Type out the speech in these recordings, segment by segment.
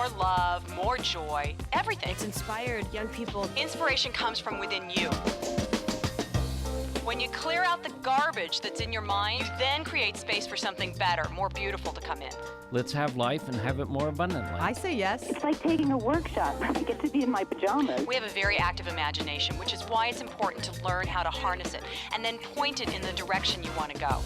more love, more joy, everything. It's inspired young people. Inspiration comes from within you. When you clear out the garbage that's in your mind, you then create space for something better, more beautiful to come in. Let's have life and have it more abundantly. I say yes. It's like taking a workshop. I get to be in my pajamas. We have a very active imagination, which is why it's important to learn how to harness it and then point it in the direction you want to go.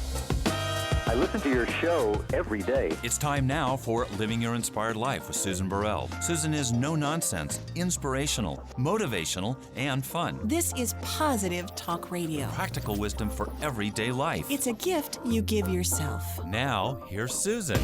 I listen to your show every day. It's time now for Living Your Inspired Life with Susan Burrell. Susan is no-nonsense, inspirational, motivational, and fun. This is positive talk radio. Practical wisdom for everyday life. It's a gift you give yourself. Now, here's Susan.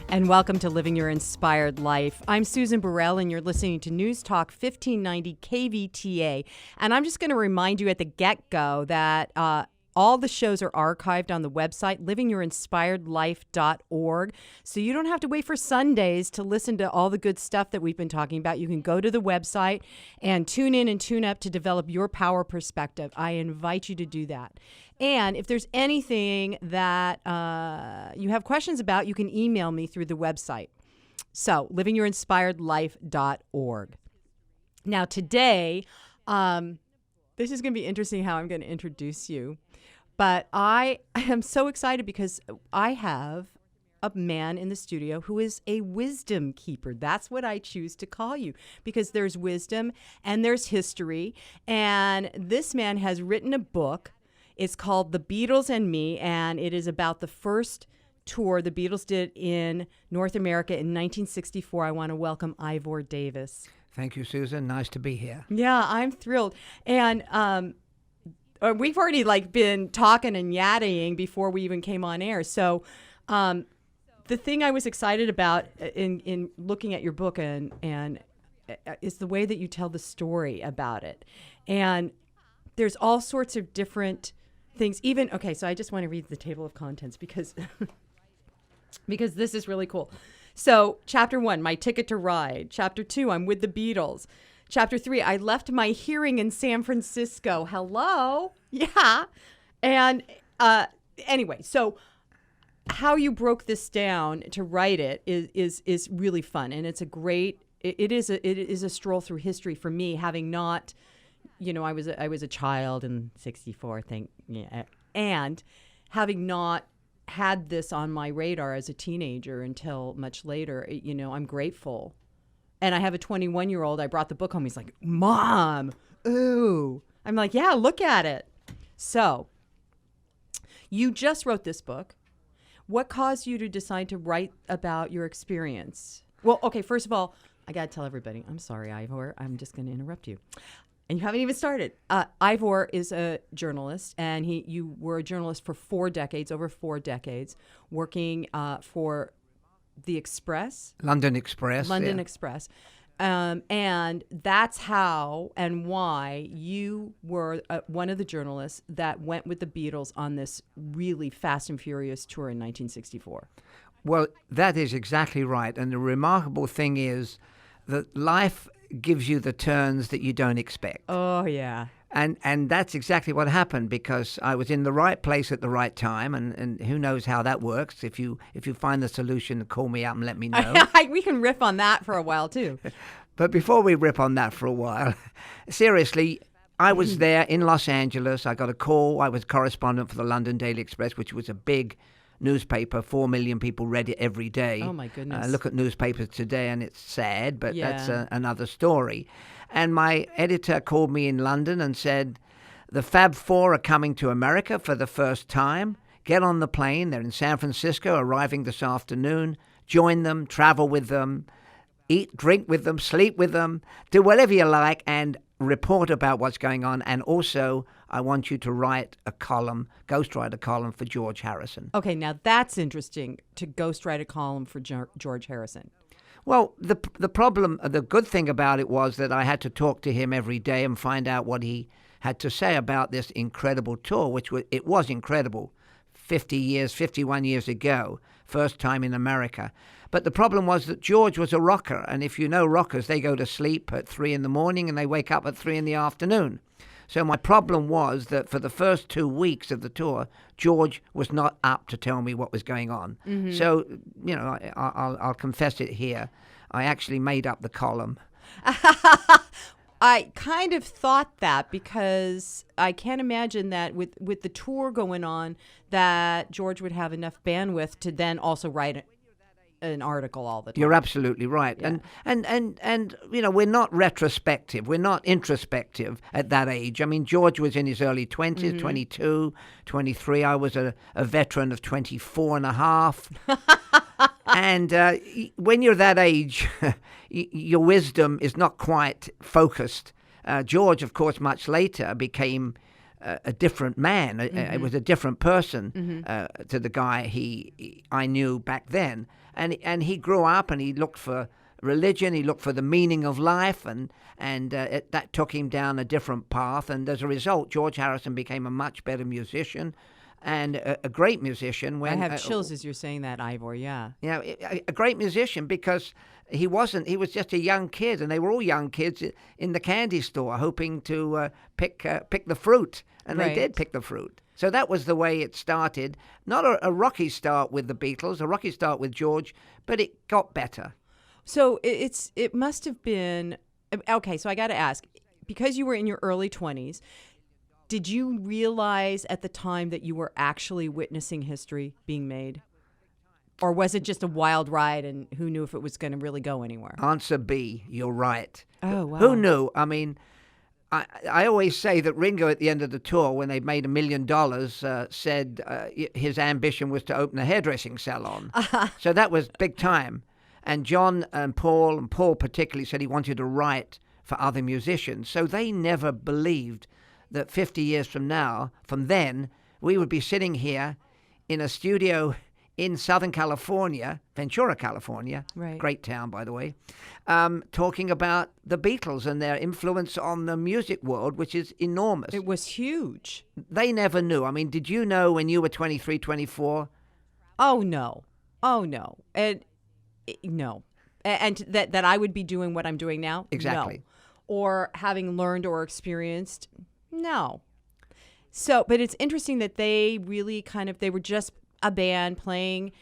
And welcome to Living Your Inspired Life. I'm Susan Burrell, and you're listening to News Talk 1590 KVTA. And I'm just going to remind you at the get-go that all the shows are archived on the website, livingyourinspiredlife.org. So you don't have to wait for Sundays to listen to all the good stuff that we've been talking about. You can go to the website and tune in and tune up to develop your power perspective. I invite you to do that. And if there's anything that you have questions about, you can email me through the website. So livingyourinspiredlife.org. Now today, this is going to be interesting how I'm going to introduce you. But I am so excited because I have a man in the studio who is a wisdom keeper. That's what I choose to call you, because there's wisdom and there's history. And this man has written a book. It's called The Beatles and Me, and it is about the first tour the Beatles did in North America in 1964. I want to welcome Ivor Davis. Thank you, Susan. Nice to be here. Yeah, I'm thrilled. And we've already been talking and yadding before we even came on air. So the thing I was excited about in looking at your book and is the way that you tell the story about it. And there's all sorts of different things. So I just want to read the table of contents because because this is really cool. So chapter 1, my ticket to ride. Chapter 2, I'm with the Beatles. Chapter 3, I left my hearing in San Francisco. Hello? Yeah. And anyway, so how you broke this down to write it is really fun. And it's a great, it is a stroll through history for me, having not, I was a child in 64, and having not had this on my radar as a teenager until much later. I'm grateful. And I have a 21-year-old. I brought the book home. He's like, Mom, ooh. I'm like, yeah, look at it. So you just wrote this book. What caused you to decide to write about your experience? Well, okay, first of all, I got to tell everybody, I'm sorry, Ivor. I'm just going to interrupt you. And you haven't even started. Ivor is a journalist, and you were a journalist for over 4 decades, working for the Express? London Express. London yeah. Express. And that's how and why you were one of the journalists that went with the Beatles on this really Fast and Furious tour in 1964. Well, that is exactly right. And the remarkable thing is that life gives you the turns that you don't expect. Oh, yeah. And that's exactly what happened, because I was in the right place at the right time, and who knows how that works. If you find the solution, call me up and let me know. We can riff on that for a while, too. But before we rip on that for a while, seriously, I was there in Los Angeles. I got a call. I was correspondent for the London Daily Express, which was a big newspaper. 4 million people read it every day. Oh, my goodness. Look at newspapers today, and it's sad, but that's another story. And my editor called me in London and said, the Fab Four are coming to America for the first time. Get on the plane. They're in San Francisco, arriving this afternoon. Join them, travel with them, eat, drink with them, sleep with them, do whatever you like, and report about what's going on. And also, I want you to write a column, ghostwrite a column for George Harrison. Okay, now that's interesting, to ghostwrite a column for George Harrison. Well, the good thing about it was that I had to talk to him every day and find out what he had to say about this incredible tour, which it was incredible. 51 years ago, first time in America. But the problem was that George was a rocker, and if you know rockers, they go to sleep at 3 in the morning and they wake up at 3 in the afternoon. So my problem was that for the first 2 weeks of the tour, George was not up to tell me what was going on. Mm-hmm. So, I'll confess it here. I actually made up the column. I kind of thought that because I can't imagine that with the tour going on that George would have enough bandwidth to then also write an article all the time. You're absolutely right. Yeah. And we're not retrospective. We're not introspective at that age. I mean, George was in his early 20s, 22, 23. I was a veteran of 24 and a half. And when you're that age, your wisdom is not quite focused. George, of course, much later became a different man. It was a different person to the guy I knew back then. And he grew up and he looked for religion. He looked for the meaning of life, and that took him down a different path. And as a result, George Harrison became a much better musician. And a great musician. I have chills as you're saying that, Ivor. Yeah. Yeah, a great musician because he was just a young kid, and they were all young kids in the candy store hoping to pick the fruit, and Right. they did pick the fruit. So that was the way it started. Not a rocky start with the Beatles, a rocky start with George, but it got better. So it must have been okay. So I got to ask, because you were in your early 20s. Did you realize at the time that you were actually witnessing history being made? Or was it just a wild ride and who knew if it was going to really go anywhere? Answer B, you're right. Oh, wow. Who knew? I mean, I always say that Ringo at the end of the tour, when they made $1 million, said his ambition was to open a hairdressing salon. So that was big time. And John and Paul particularly, said he wanted to write for other musicians. So they never believed that 50 years from then, we would be sitting here in a studio in Southern California, Ventura, California, Right. Great town, by the way, talking about the Beatles and their influence on the music world, which is enormous. It was huge. They never knew. I mean, did you know when you were 23, 24? Oh, no. And no. And that I would be doing what I'm doing now? Exactly. No. Or having learned or experienced? No. So, but it's interesting that they really they were just a band playing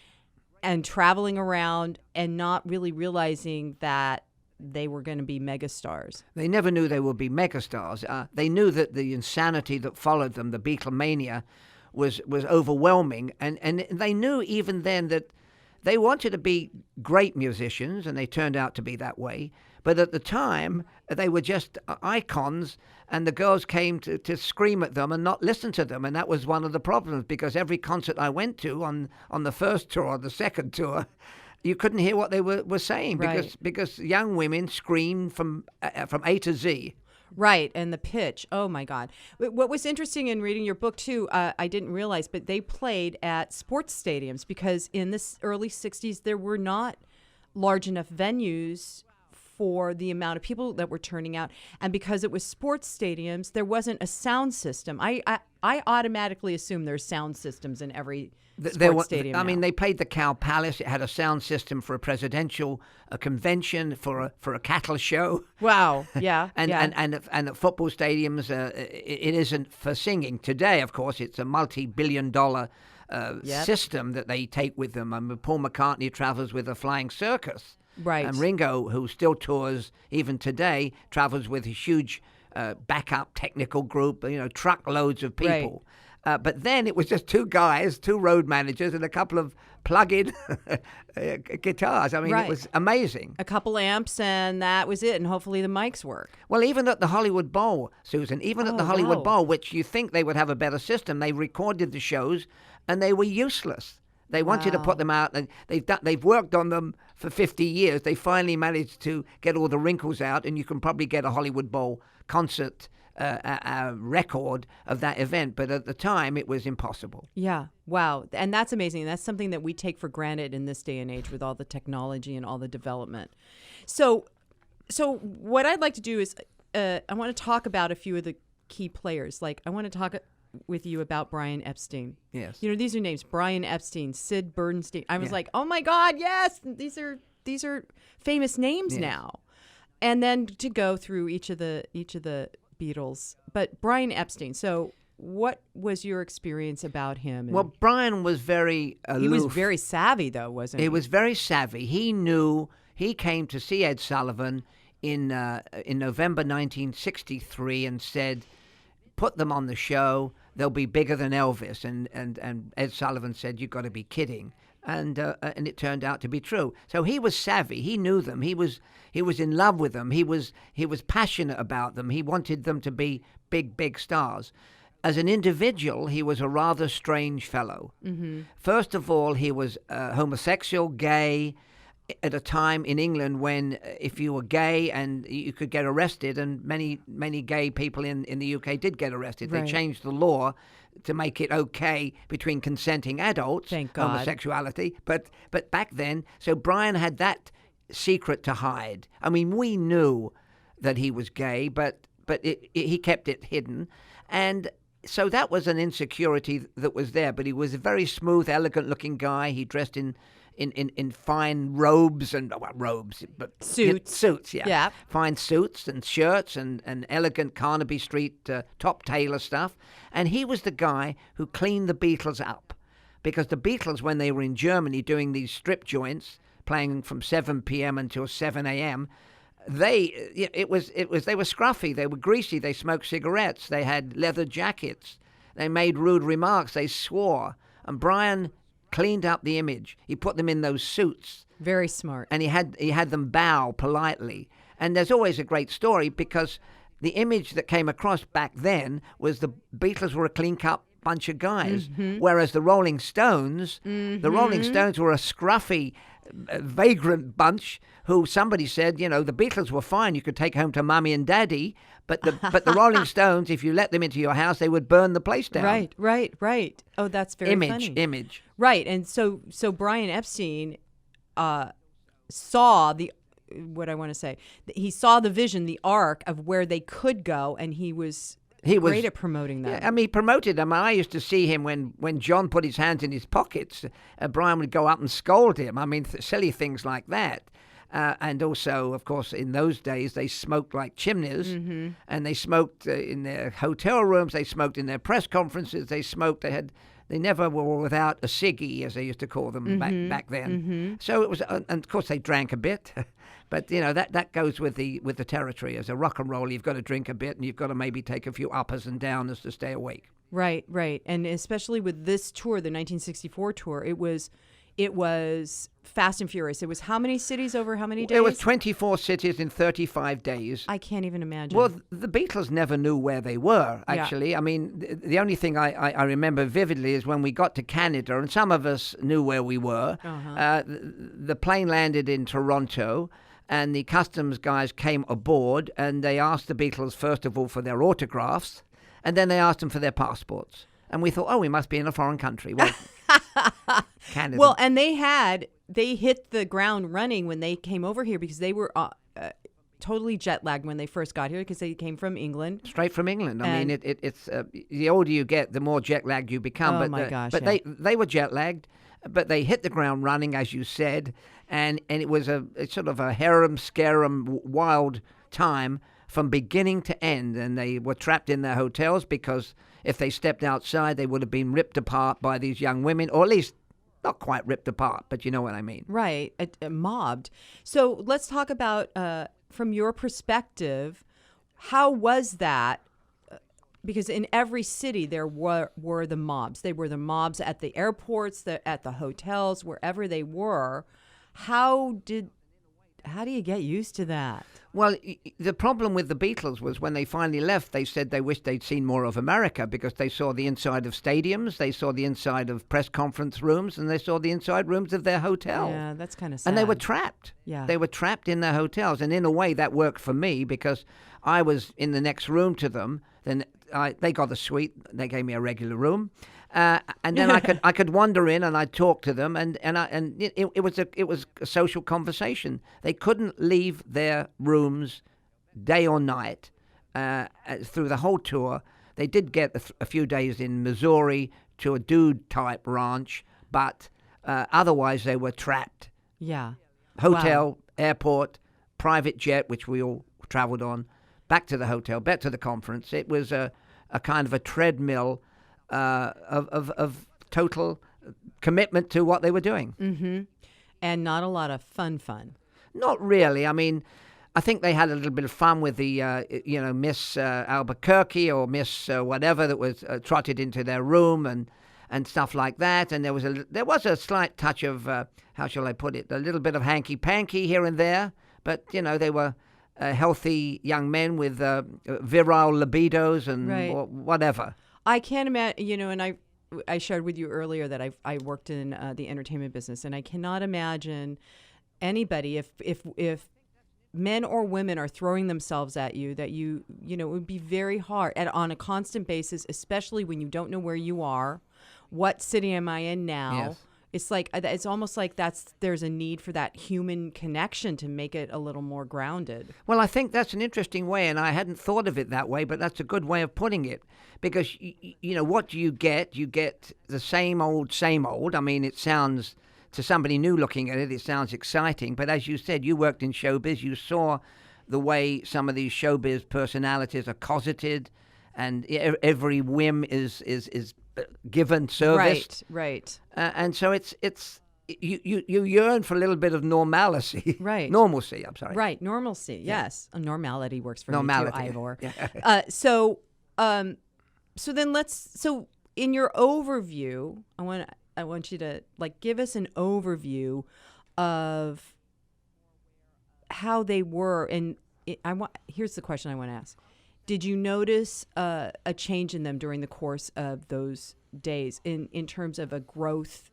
and traveling around and not really realizing that they were going to be megastars. They never knew they would be megastars. They knew that the insanity that followed them, the Beatlemania, was overwhelming. And they knew even then that they wanted to be great musicians, and they turned out to be that way. But at the time, they were just icons, and the girls came to scream at them and not listen to them. And that was one of the problems, because every concert I went to on the first tour or the second tour, you couldn't hear what they were saying, Right. because young women screamed from A to Z. Right, and the pitch. Oh, my God. What was interesting in reading your book, too, I didn't realize, but they played at sports stadiums because in the early 60s, there were not large enough venues for the amount of people that were turning out. And because it was sports stadiums, there wasn't a sound system. I automatically assume there's sound systems in every sports stadium I mean, now. they played the Cow Palace. It had a sound system for a presidential convention, for a cattle show. Wow, yeah. And yeah. and at football stadiums, it isn't for singing. Today, of course, it's a multi-billion-dollar Yep. system that they take with them. I mean, Paul McCartney travels with a flying circus. Right. And Ringo, who still tours even today, travels with a huge backup technical group, truckloads of people. But then it was just two guys, two road managers, and a couple of plug-in guitars. I mean, Right. It was amazing. A couple amps, and that was it. And hopefully the mics work. Well, even at the Hollywood Bowl, Susan, at the Hollywood wow. Bowl, which you think they would have a better system, they recorded the shows, and they were useless. They wanted to put them out, and they've worked on them for 50 years. They finally managed to get all the wrinkles out, and you can probably get a Hollywood Bowl concert record of that event. But at the time, it was impossible. Yeah. Wow. And that's amazing. That's something that we take for granted in this day and age with all the technology and all the development. So what I'd like to do is I want to talk about a few of the key players. Like I want to talk with you about Brian Epstein. Yes. These are names: Brian Epstein, Sid Bernstein. I was like, oh my God, yes, these are famous names now. And then to go through each of the Beatles. But Brian Epstein. So what was your experience about him? And Well, Brian was very aloof. he was very savvy, though, wasn't he? He was very savvy. He knew. He came to see Ed Sullivan in November 1963 and said, "Put them on the show. They'll be bigger than Elvis." And Ed Sullivan said, "You've got to be kidding." And it turned out to be true. So he was savvy. He knew them. He was in love with them. He was passionate about them. He wanted them to be big stars. As an individual, he was a rather strange fellow. Mm-hmm. First of all, he was homosexual, gay, at a time in England when if you were gay and you could get arrested, and many gay people in the UK did get arrested. Right. They changed the law to make it okay between consenting adults, Thank God. homosexuality. But back then, so Brian had that secret to hide. I mean, we knew that he was gay, but he kept it hidden. And so that was an insecurity that was there. But he was a very smooth, elegant-looking guy. He dressed in fine robes but Suits. yeah. Yeah. Fine suits and shirts and elegant Carnaby Street top tailor stuff. And he was the guy who cleaned the Beatles up, because the Beatles, when they were in Germany doing these strip joints, playing from 7 p.m. until 7 a.m., they were scruffy, they were greasy, they smoked cigarettes, they had leather jackets, they made rude remarks, they swore, and Brian cleaned up the image. He put them in those suits. Very smart. And he had them bow politely. And there's always a great story, because the image that came across back then was the Beatles were a clean-cut bunch of guys, whereas the Rolling Stones were a scruffy, vagrant bunch who somebody said, the Beatles were fine. You could take home to Mummy and Daddy, but the Rolling Stones, if you let them into your house, they would burn the place down. Right. Oh, that's very funny. Image. Right, and so Brian Epstein saw he saw the vision, the arc of where they could go, and he was great at promoting that. Yeah, I mean, he promoted them. I used to see him when John put his hands in his pockets. Brian would go up and scold him. I mean, silly things like that. And also, of course, in those days, they smoked like chimneys, and they smoked in their hotel rooms. They smoked in their press conferences. They smoked. They never were without a ciggy, as they used to call them back then. So it was, and of course, they drank a bit. But that goes with the territory. As a rock and roll, you've got to drink a bit, and you've got to maybe take a few uppers and downers to stay awake. Right, and especially with this tour, the 1964 tour, it was fast and furious. It was how many cities over how many days? It was 24 cities in 35 days. I can't even imagine. Well, the Beatles never knew where they were, actually. Yeah. I mean, the only thing I remember vividly is when we got to Canada, and some of us knew where we were. The plane landed in Toronto, and the customs guys came aboard, and they asked the Beatles, first of all, for their autographs, and then they asked them for their passports. And we thought, we must be in a foreign country. Well, Canada. Well, and they hit the ground running when they came over here, because they were totally jet lagged when they first got here, because they came from England. Straight from England. I mean, it's the older you get, the more jet lagged you become. Oh, my gosh. But they were jet lagged, but they hit the ground running, as you said, and it was it's sort of a harum-scarum wild time from beginning to end, and they were trapped in their hotels because if they stepped outside, they would have been ripped apart by these young women, or at least not quite ripped apart, but you know what I mean. Right, mobbed. So let's talk about, from your perspective, how was that? Because in every city there were the mobs. They were the mobs at the airports, at the hotels, wherever they were. How do you get used to that? Well, the problem with the Beatles was when they finally left, they said they wished they'd seen more of America, because they saw the inside of stadiums, they saw the inside of press conference rooms, and they saw the inside rooms of their hotel. Yeah, that's kind of sad. And they were trapped. Yeah. They were trapped in their hotels. And in a way, that worked for me, because I was in the next room to them. Then they got a suite. They gave me a regular room. And then I could wander in and I'd talk to them, and it was a social conversation. They couldn't leave their rooms day or night through the whole tour. They did get a few days in Missouri to a dude type ranch, but otherwise they were trapped. Yeah. Hotel, airport, private jet, which we all traveled on, back to the hotel, back to the conference. It was a kind of a treadmill of total commitment to what they were doing. Mm-hmm. And not a lot of fun. Not really. I mean, I think they had a little bit of fun with the, Miss Albuquerque or Miss whatever that was trotted into their room and stuff like that. And there was a slight touch of, how shall I put it, a little bit of hanky-panky here and there. But, they were healthy young men with virile libidos and whatever. I can't imagine, and I shared with you earlier that I worked in the entertainment business, and I cannot imagine anybody, if men or women are throwing themselves at you, that it would be very hard on a constant basis, especially when you don't know where you are. What city am I in now? Yes. It's almost like there's a need for that human connection to make it a little more grounded. Well, I think that's an interesting way, and I hadn't thought of it that way, but that's a good way of putting it. Because, what do you get? You get the same old, same old. I mean, it sounds, to somebody new looking at it, it sounds exciting. But as you said, you worked in showbiz. You saw the way some of these showbiz personalities are cosseted, and every whim is given service. Right. And so it's you yearn for a little bit of normalcy. Right. Normalcy, I'm sorry. Right, normalcy, yes. A normality works for normality. me too, Ivor. Yeah. So in your overview, I want you to give us an overview of how they were, and here's the question I want to ask. Did you notice a change in them during the course of those days in terms of a growth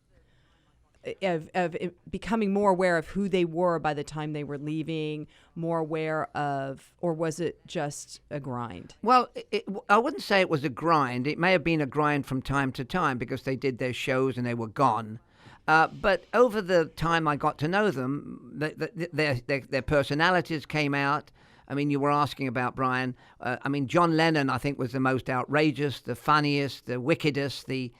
of becoming more aware of who they were by the time they were leaving, more aware of, or was it just a grind? Well, I wouldn't say it was a grind. It may have been a grind from time to time because they did their shows and they were gone. But over the time I got to know them, their personalities came out. I mean, you were asking about Brian. John Lennon, I think, was the most outrageous, the funniest, the wickedest, the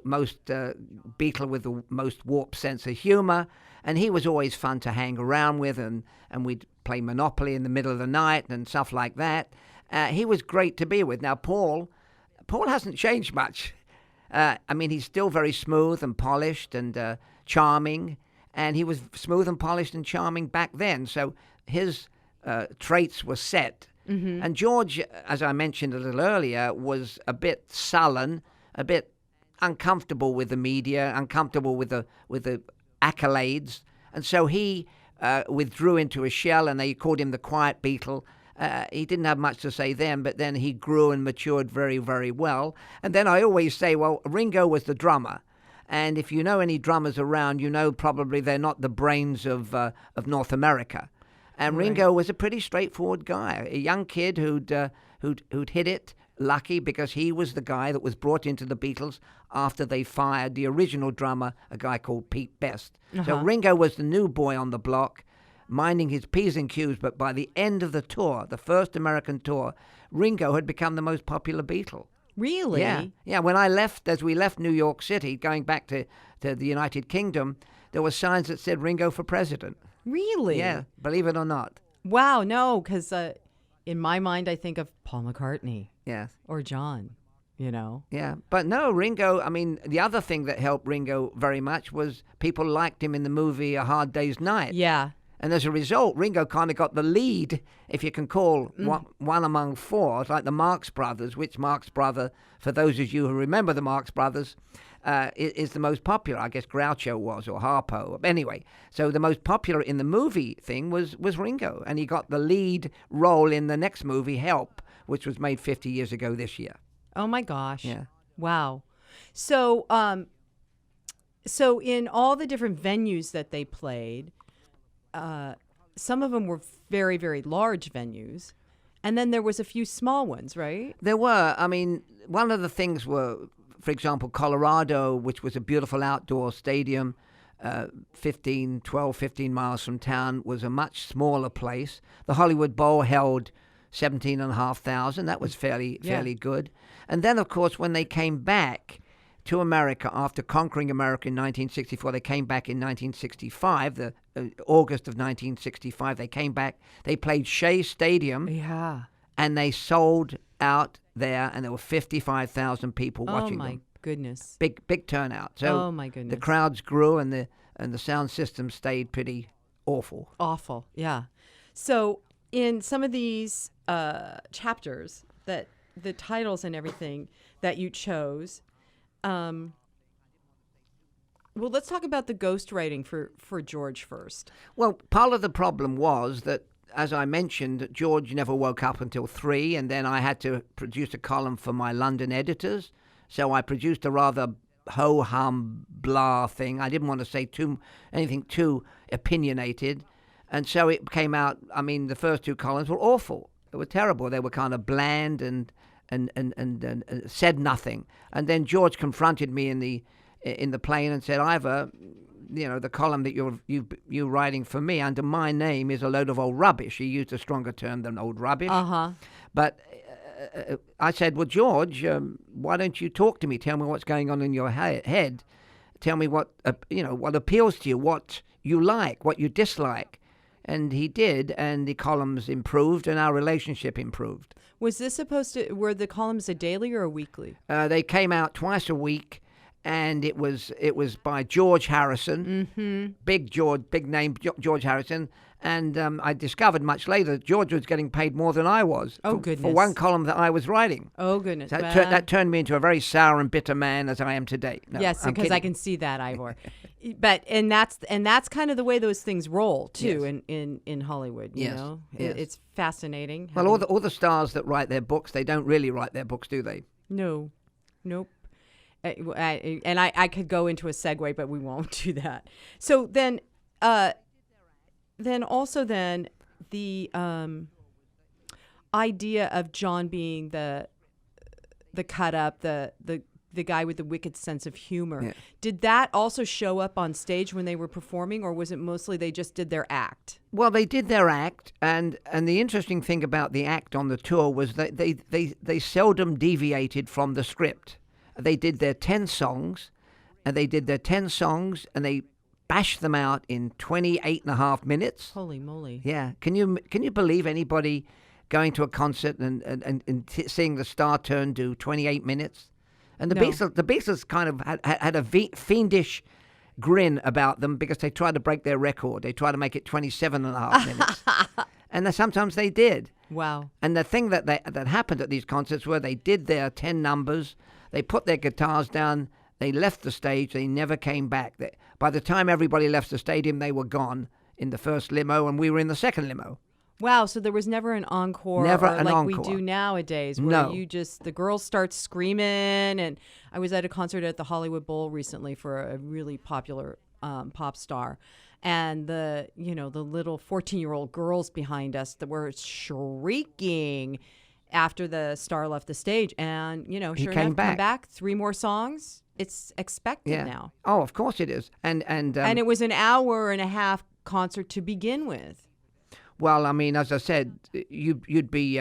most Beatle with the most warped sense of humor. And he was always fun to hang around with, and we'd play Monopoly in the middle of the night and stuff like that. He was great to be with. Now, Paul hasn't changed much. He's still very smooth and polished and charming, and he was smooth and polished and charming back then. So his traits were set. Mm-hmm. And George, as I mentioned a little earlier, was a bit sullen, a bit uncomfortable with the media, uncomfortable with the accolades, and so he withdrew into a shell, and they called him the Quiet Beatle. He didn't have much to say then, but then he grew and matured very, very well. And then I always say, well, Ringo was the drummer. And if you know any drummers around, you know probably they're not the brains of North America. And Ringo was a pretty straightforward guy, a young kid who'd hit it, lucky because he was the guy that was brought into the Beatles after they fired the original drummer, a guy called Pete Best. Uh-huh. So Ringo was the new boy on the block, minding his P's and Q's, but by the end of the tour, the first American tour, Ringo had become the most popular Beatle. Really? Yeah. When as we left New York City, going back to the United Kingdom, there were signs that said Ringo for president. Really? Yeah, believe it or not. Wow, no, because in my mind, I think of Paul McCartney. Yes. Or John, Yeah, but no, Ringo, the other thing that helped Ringo very much was people liked him in the movie A Hard Day's Night. Yeah. And as a result, Ringo kind of got the lead, if you can call one among four. It's like the Marx Brothers, which Marx brother, for those of you who remember the Marx Brothers, is the most popular. I guess Groucho was, or Harpo. Anyway, so the most popular in the movie thing was Ringo. And he got the lead role in the next movie, Help, which was made 50 years ago this year. Oh, my gosh. Yeah. Wow. So in all the different venues that they played, some of them were very, very large venues. And then there was a few small ones, right? There were. One of the things were, for example, Colorado, which was a beautiful outdoor stadium, 15 miles from town, was a much smaller place. The Hollywood Bowl held 17,500. That was fairly good. And then, of course, when they came back to America after conquering America in 1964, they came back in 1965, August of 1965. They came back. They played Shea Stadium. Yeah. and they sold out there, and there were 55,000 people watching them. Oh my goodness! Big turnout. So oh my goodness! the crowds grew, and the sound system stayed pretty awful. Awful, yeah. So in some of these chapters, that the titles and everything that you chose. Well, let's talk about the ghostwriting for George first. Well, part of the problem was that, as I mentioned, George never woke up until 3, and then I had to produce a column for my London editors. So I produced a rather ho-hum blah thing. I didn't want to say anything too opinionated. And so it came out, I mean, the first 2 columns were awful. They were terrible. They were kind of bland and said nothing. And then George confronted me in the plane and said, Ivor, the column that you're writing for me under my name is a load of old rubbish. He used a stronger term than old rubbish. Uh-huh. But I said, well, George, why don't you talk to me? Tell me what's going on in your head. Tell me what appeals to you, what you like, what you dislike. And he did, and the columns improved, and our relationship improved. Was this were the columns a daily or a weekly? They came out twice a week. And it was by George Harrison, big name George Harrison. And I discovered much later that George was getting paid more than I was goodness. for one column that I was writing. Oh, goodness. That turned me into a very sour and bitter man as I am today. No, yes, I'm because kidding. I can see that, Ivor. And that's kind of the way those things roll too. Yes. in Hollywood. You know, yes. It's fascinating. Well, all the stars that write their books, they don't really write their books, do they? No, nope. And I could go into a segue, but we won't do that. So then the idea of John being the cut up, the guy with the wicked sense of humor, did that also show up on stage when they were performing, or was it mostly they just did their act? Well, they did their act, and the interesting thing about the act on the tour was that they seldom deviated from the script. They did their 10 songs, and they bashed them out in 28.5 minutes. Holy moly! Yeah, can you believe anybody going to a concert and seeing the Star Turn do 28 minutes? And the Beatles kind of had a fiendish grin about them because they tried to break their record. They tried to make it 27.5 minutes, and sometimes they did. Wow! And the thing that happened at these concerts were they did their 10 numbers. They put their guitars down, they left the stage, they never came back. By the time everybody left the stadium, they were gone in the first limo, and we were in the second limo. Wow, so there was never an encore we do nowadays where the girls start screaming. And I was at a concert at the Hollywood Bowl recently for a really popular pop star. And the little 14-year-old girls behind us that were shrieking after the star left the stage, and sure enough, come back 3 more songs. It's expected now. Oh, of course it is, and it was an hour and a half concert to begin with. Well, I mean, as I said, you'd be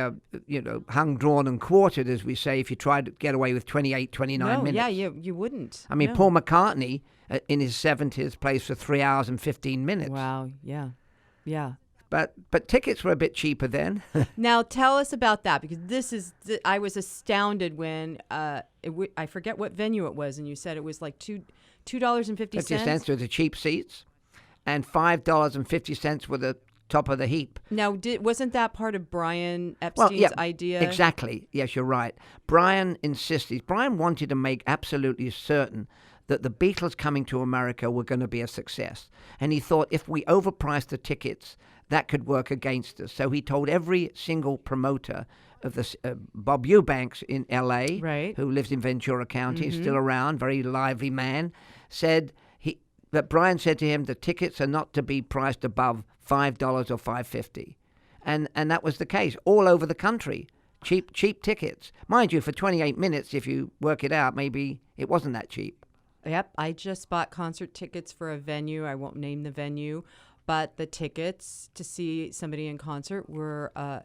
hung, drawn, and quartered, as we say, if you tried to get away with 29 minutes. Yeah, you wouldn't. I mean, Paul McCartney in his 70s plays for 3 hours and 15 minutes. Wow. Yeah. But tickets were a bit cheaper then. Now tell us about that, because I was astounded when I forget what venue it was, and you said it was like $2.50. 50 cents were the cheap seats, and $5.50 were the top of the heap. Now, wasn't that part of Brian Epstein's idea? Exactly. Yes, you're right. Brian insisted. Brian wanted to make absolutely certain that the Beatles coming to America were going to be a success, and he thought if we overpriced the tickets, that could work against us. So he told every single promoter of this, Bob Eubanks in L.A., right, who lives in Ventura County, still around, very lively man, said that Brian said to him, the tickets are not to be priced above $5 or $5.50. And that was the case all over the country. Cheap tickets. Mind you, for 28 minutes, if you work it out, maybe it wasn't that cheap. Yep, I just bought concert tickets for a venue. I won't name the venue. But the tickets to see somebody in concert were, I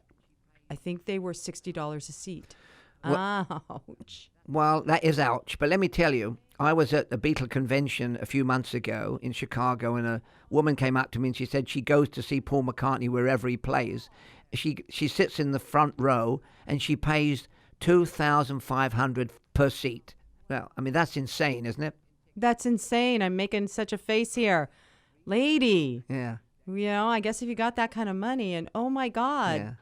think they were $60 a seat. Well, ouch. Well, that is ouch. But let me tell you, I was at the Beatle convention a few months ago in Chicago, and a woman came up to me and she said she goes to see Paul McCartney wherever he plays. She sits in the front row and she pays $2,500 per seat. Well, I mean, that's insane, isn't it? That's insane. I'm making such a face here. Lady. Yeah. You know, I guess if you got that kind of money and oh my God. Yeah.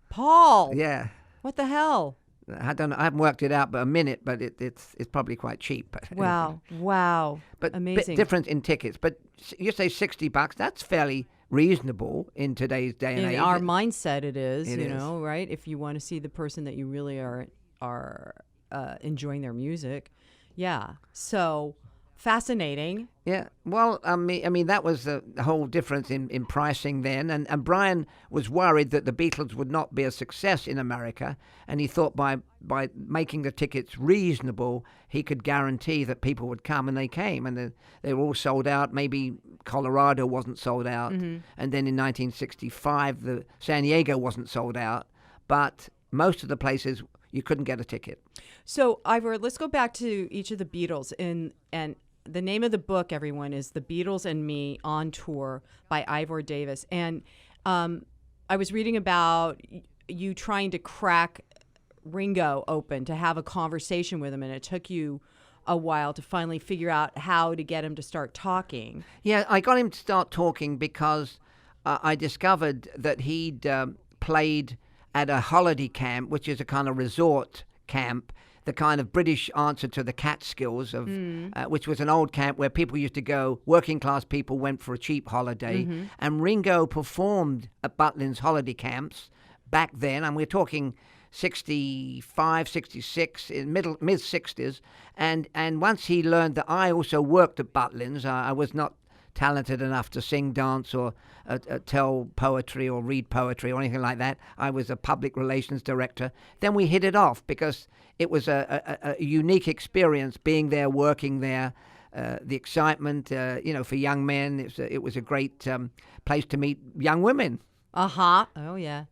Paul. Yeah. What the hell? I don't know. I haven't worked it out, but a minute, but it's probably quite cheap. But Wow. Wow. but amazing. Bit different in tickets. But you say $60, that's fairly reasonable in today's day and In age. our mindset it is, It you is. know, right? If you want to see the person that you really are enjoying their music. Yeah. So fascinating. Yeah, well, I mean that was the whole difference in pricing then, and Brian was worried that the Beatles would not be a success in America, and he thought by making the tickets reasonable, he could guarantee that people would come, and they came, and they were all sold out. Maybe Colorado wasn't sold out, and then in 1965, the San Diego wasn't sold out, but most of the places you couldn't get a ticket. So, Ivor, let's go back to each of the Beatles. And the name of the book, everyone, is The Beatles and Me on Tour by Ivor Davis. And I was reading about you trying to crack Ringo open to have a conversation with him, and it took you a while to finally figure out how to get him to start talking. Yeah, I got him to start talking because I discovered that he'd played at a holiday camp, which is a kind of resort camp, the kind of British answer to the Catskills, which was an old camp where people used to go, working class people went for a cheap holiday. And Ringo performed at Butlin's holiday camps back then, and we're talking 65, 66, mid-60s. And once he learned that I also worked at Butlin's, I was not talented enough to sing, dance, or tell poetry or read poetry or anything like that. I was a public relations director. Then we hit it off because it was a unique experience being there, working there, the excitement, for young men. It was a great place to meet young women. Uh-huh. Oh, yeah.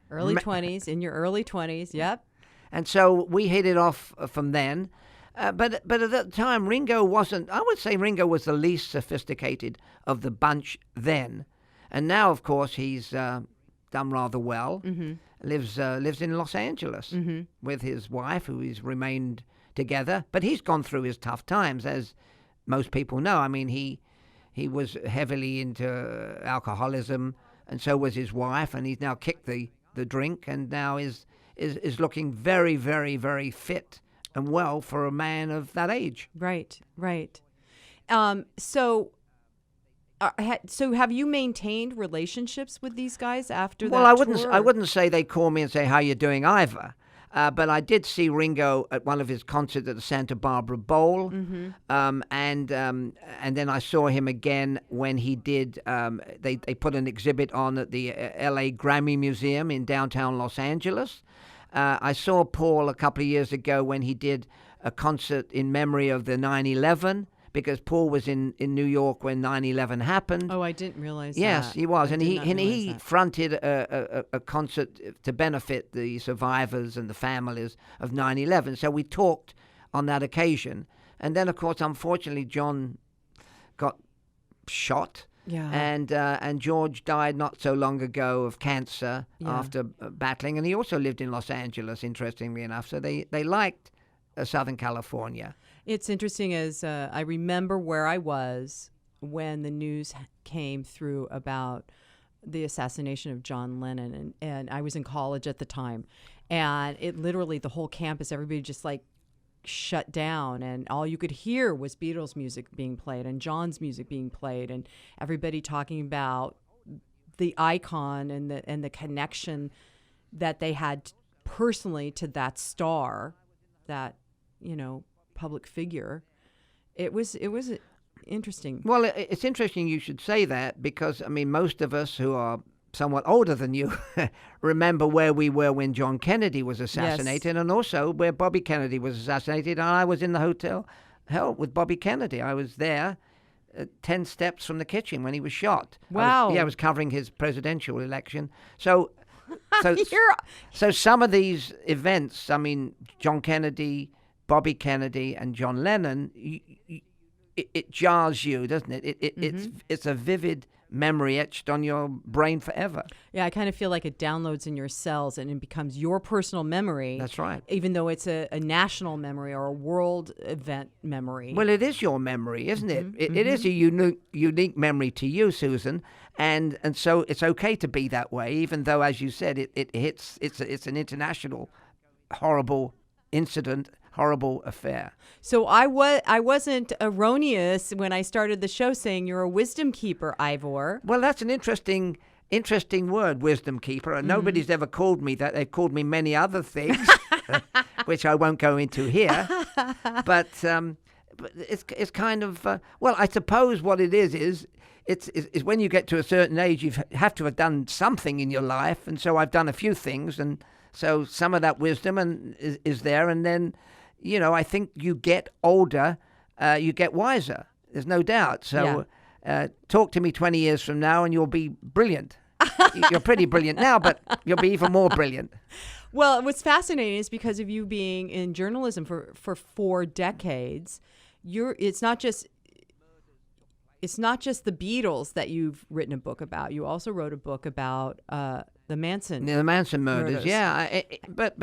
Early 20s, in your early 20s. Yep. And so we hit it off from then. But at that time, Ringo wasn't. I would say Ringo was the least sophisticated of the bunch then, and now, of course, he's done rather well. Lives in Los Angeles with his wife, who he's remained together. But he's gone through his tough times, as most people know. I mean, he was heavily into alcoholism, and so was his wife. And he's now kicked the drink, and now is looking very, very, very fit and well for a man of that age. Right. So have you maintained relationships with these guys after that? Well, tour? I wouldn't say they call me and say, "How you doing, Ivor?" But I did see Ringo at one of his concerts at the Santa Barbara Bowl, and then I saw him again when he did. They put an exhibit on at the L.A. Grammy Museum in downtown Los Angeles. I saw Paul a couple of years ago when he did a concert in memory of the 9/11, because Paul was in New York when 9/11 happened. Oh, I didn't realize yes, that. he was. I And did not realize he that. fronted a concert to benefit the survivors and the families of 9/11. So we talked on that occasion. And then, of course, unfortunately, John got shot. Yeah. And George died not so long ago of cancer after battling, and he also lived in Los Angeles, interestingly enough. So they liked Southern California. It's interesting as I remember where I was when the news came through about the assassination of John Lennon, and I was in college at the time, and it literally, the whole campus, everybody just like shut down, and all you could hear was Beatles music being played and John's music being played, and everybody talking about the icon and the connection that they had personally to that star, that public figure. It was interesting. Well, it's interesting you should say that, because I mean, most of us who are somewhat older than you remember where we were when John Kennedy was assassinated, and also where Bobby Kennedy was assassinated. And I was in the hotel with Bobby Kennedy. I was there 10 steps from the kitchen when he was shot. Wow. I was covering his presidential election. So some of these events, I mean, John Kennedy, Bobby Kennedy and John Lennon, it jars you, doesn't it? It's a vivid memory etched on your brain forever. Yeah, I kind of feel like it downloads in your cells and it becomes your personal memory. That's right. Even though it's a national memory or a world event memory. Well, it is your memory, isn't it? It is a unique memory to you, Susan, and so it's okay to be that way, even though, as you said, it's an international horrible incident, horrible affair. So I wasn't erroneous when I started the show saying you're a wisdom keeper, Ivor. Well, that's an interesting word, wisdom keeper. And nobody's ever called me that. They've called me many other things, which I won't go into here. But it's kind of well, I suppose what it is it's when you get to a certain age, you have to have done something in your life, and so I've done a few things, and so some of that wisdom is there, and then. I think you get older, you get wiser. There's no doubt. So talk to me 20 years from now and you'll be brilliant. You're pretty brilliant now, but you'll be even more brilliant. Well, what's fascinating is because of you being in journalism for 4 decades, it's not just the Beatles that you've written a book about. You also wrote a book about the Manson murders. Yeah, but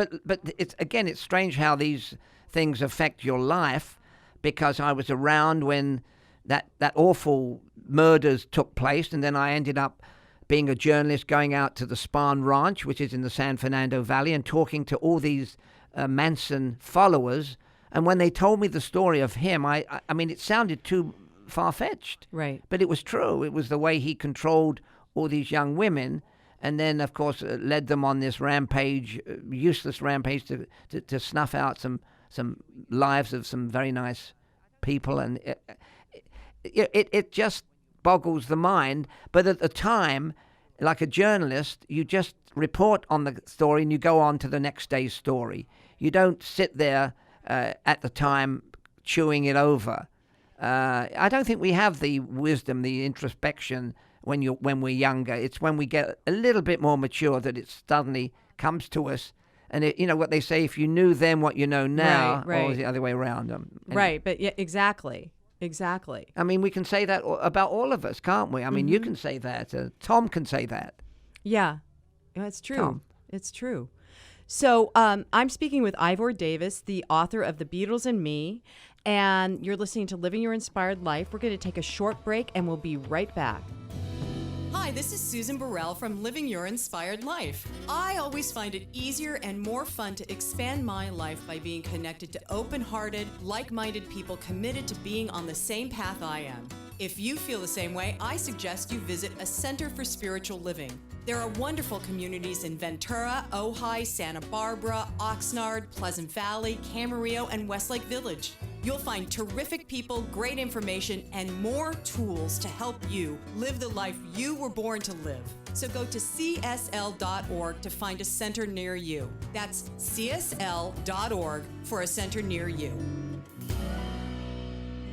it's strange how these things affect your life, because I was around when that awful murders took place, and then I ended up being a journalist going out to the Spahn Ranch, which is in the San Fernando Valley, and talking to all these Manson followers. And when they told me the story of him, I mean, it sounded too far-fetched. Right. But it was true. It was the way he controlled all these young women, and then, of course, led them on this rampage, useless rampage, to snuff out some lives of some very nice people. And it just boggles the mind. But at the time, like a journalist, you just report on the story and you go on to the next day's story. You don't sit there at the time chewing it over. I don't think we have the wisdom, the introspection when we're younger. It's when we get a little bit more mature that it suddenly comes to us. And what they say, if you knew then what you know now, right. or the other way around. Right, but yeah, exactly. I mean, we can say that about all of us, can't we? I mean, you can say that. Tom can say that. Yeah, it's true. Tom. It's true. So I'm speaking with Ivor Davis, the author of The Beatles and Me, and you're listening to Living Your Inspired Life. We're going to take a short break, and we'll be right back. Hi, this is Susan Burrell from Living Your Inspired Life. I always find it easier and more fun to expand my life by being connected to open-hearted, like-minded people committed to being on the same path I am. If you feel the same way, I suggest you visit a Center for Spiritual Living. There are wonderful communities in Ventura, Ojai, Santa Barbara, Oxnard, Pleasant Valley, Camarillo, and Westlake Village. You'll find terrific people, great information, and more tools to help you live the life you were born to live. So go to csl.org to find a center near you. That's csl.org for a center near you.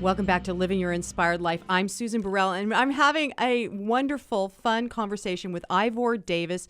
Welcome back to Living Your Inspired Life. I'm Susan Burrell, and I'm having a wonderful, fun conversation with Ivor Davis.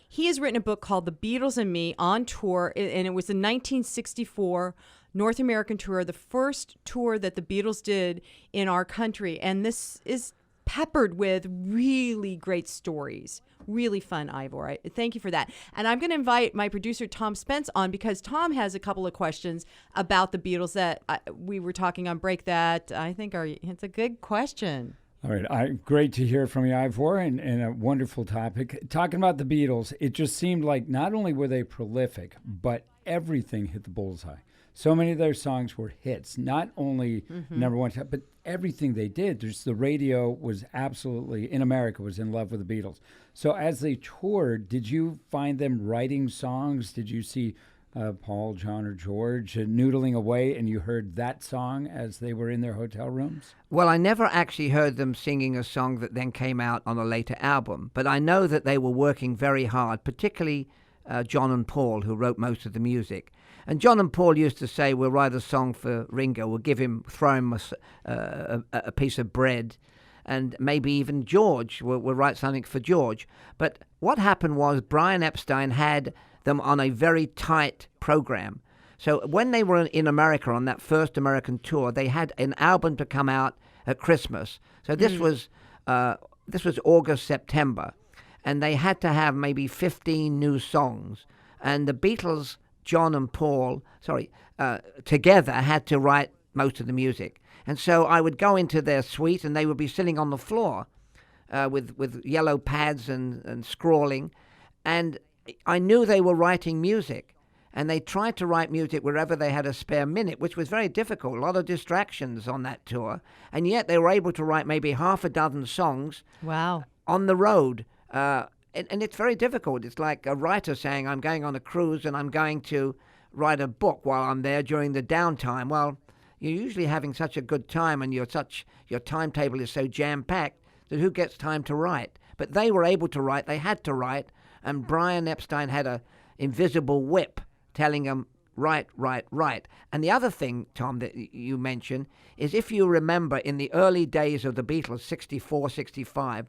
He has written a book called The Beatles and Me on tour, and it was the 1964 North American tour, the first tour that the Beatles did in our country. And this is peppered with really great stories. Really fun, Ivor. Thank you for that. And I'm going to invite my producer, Tom Spence, on because Tom has a couple of questions about the Beatles that we were talking on break that I think it's a good question. All right. Great to hear from you, Ivor, and a wonderful topic. Talking about the Beatles, it just seemed like not only were they prolific, but everything hit the bullseye. So many of their songs were hits, not only number one, but everything they did. The radio was absolutely, in America, was in love with the Beatles. So as they toured, did you find them writing songs? Did you see Paul, John, or George noodling away, and you heard that song as they were in their hotel rooms? Well, I never actually heard them singing a song that then came out on a later album, but I know that they were working very hard, particularly John and Paul, who wrote most of the music. And John and Paul used to say, we'll write a song for Ringo, we'll throw him a piece of bread, and maybe even George, we'll write something for George. But what happened was Brian Epstein had them on a very tight program, So when they were in America on that first American tour, they had an album to come out at Christmas. So this was August, September, and they had to have maybe 15 new songs. And the Beatles, John and Paul, together had to write most of the music. And so I would go into their suite, and they would be sitting on the floor with yellow pads and scrawling. And I knew they were writing music. And they tried to write music wherever they had a spare minute, which was very difficult. A lot of distractions on that tour. And yet they were able to write maybe half a dozen songs. Wow. On the road. And it's very difficult. It's like a writer saying, I'm going on a cruise and I'm going to write a book while I'm there during the downtime. Well, you're usually having such a good time and your timetable is so jam-packed that who gets time to write? But they were able to write. They had to write. And Brian Epstein had a invisible whip telling them, write. And the other thing, Tom, that you mentioned is if you remember in the early days of the Beatles, 64, 65,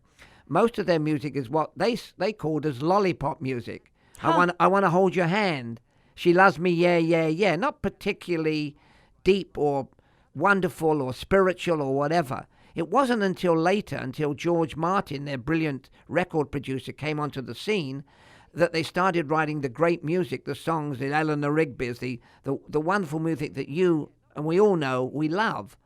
most of their music is what they called as lollipop music. Huh. I want to hold your hand. She loves me, yeah, yeah, yeah. Not particularly deep or wonderful or spiritual or whatever. It wasn't until later, until George Martin, their brilliant record producer, came onto the scene, that they started writing the great music, the songs, the Eleanor Rigby's, the wonderful music that you and we all know we love.